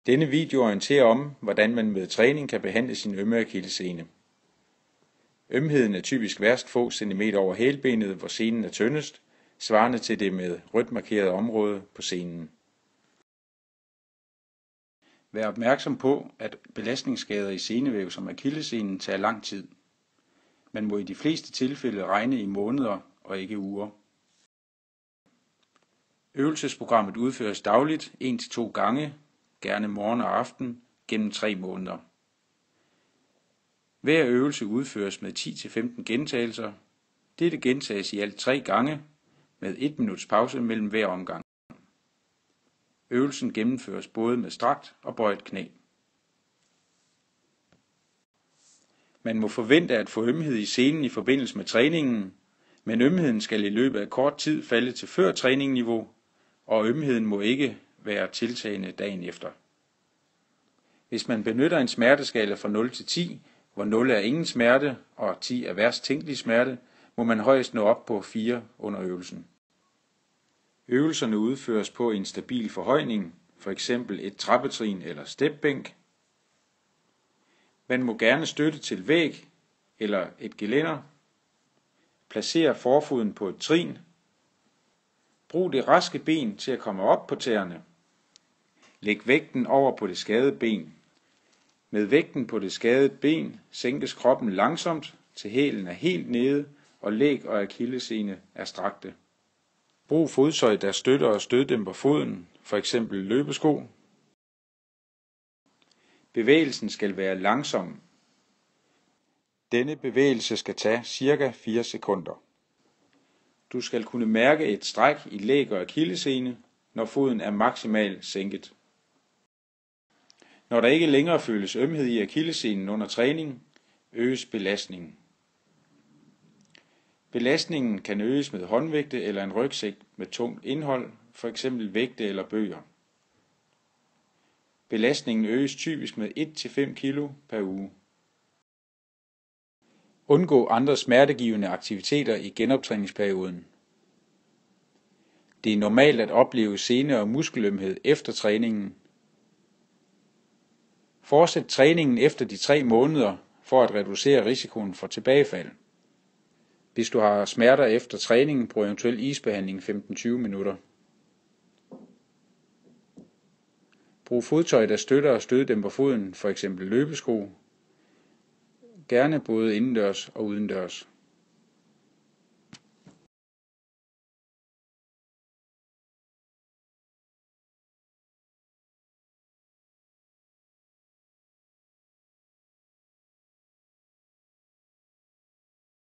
Denne video orienterer om, hvordan man med træning kan behandle sin ømme akillessene. Ømheden er typisk værst få centimeter over hælbenet, hvor senen er tyndest, svarende til det med rødt markeret område på senen. Vær opmærksom på, at belastningsskader i senevæv som akillessenen tager lang tid. Man må i de fleste tilfælde regne i måneder og ikke uger. Øvelsesprogrammet udføres dagligt 1-2 gange, gerne morgen og aften, gennem 3 måneder. Hver øvelse udføres med 10-15 gentagelser. Dette gentages i alt 3 gange, med 1 minuts pause mellem hver omgang. Øvelsen gennemføres både med strakt og bøjet knæ. Man må forvente at få ømhed i senen i forbindelse med træningen, men ømheden skal i løbet af kort tid falde til før træningsniveau, og ømheden må ikke være tiltagende dagen efter. Hvis man benytter en smerteskala fra 0 til 10, hvor 0 er ingen smerte og 10 er værst tænkelig smerte, må man højst nå op på 4 under øvelsen. Øvelserne udføres på en stabil forhøjning, f.eks. et trappetrin eller stepbænk. Man må gerne støtte til væg eller et gelænder. Placere forfoden på et trin. Brug det raske ben til at komme op på tæerne. Læg vægten over på det skadede ben. Med vægten på det skadede ben sænkes kroppen langsomt, til hælen er helt nede, og læg og akillessene er strakte. Brug fodtøj, der støtter og støddæmper foden, f.eks. løbesko. Bevægelsen skal være langsom. Denne bevægelse skal tage ca. 4 sekunder. Du skal kunne mærke et stræk i læg og akillessene, når foden er maksimalt sænket. Når der ikke længere føles ømhed i akillessenen under træning, øges belastningen. Belastningen kan øges med håndvægte eller en rygsæk med tungt indhold, f.eks. vægte eller bøger. Belastningen øges typisk med 1-5 kg per uge. Undgå andre smertegivende aktiviteter i genoptræningsperioden. Det er normalt at opleve sene- og muskelømhed efter træningen. Fortsæt træningen efter de 3 måneder for at reducere risikoen for tilbagefald. Hvis du har smerter efter træningen, brug eventuel isbehandling 15-20 minutter. Brug fodtøj, der støtter og støddæmper foden, f.eks. løbesko, gerne både indendørs og udendørs.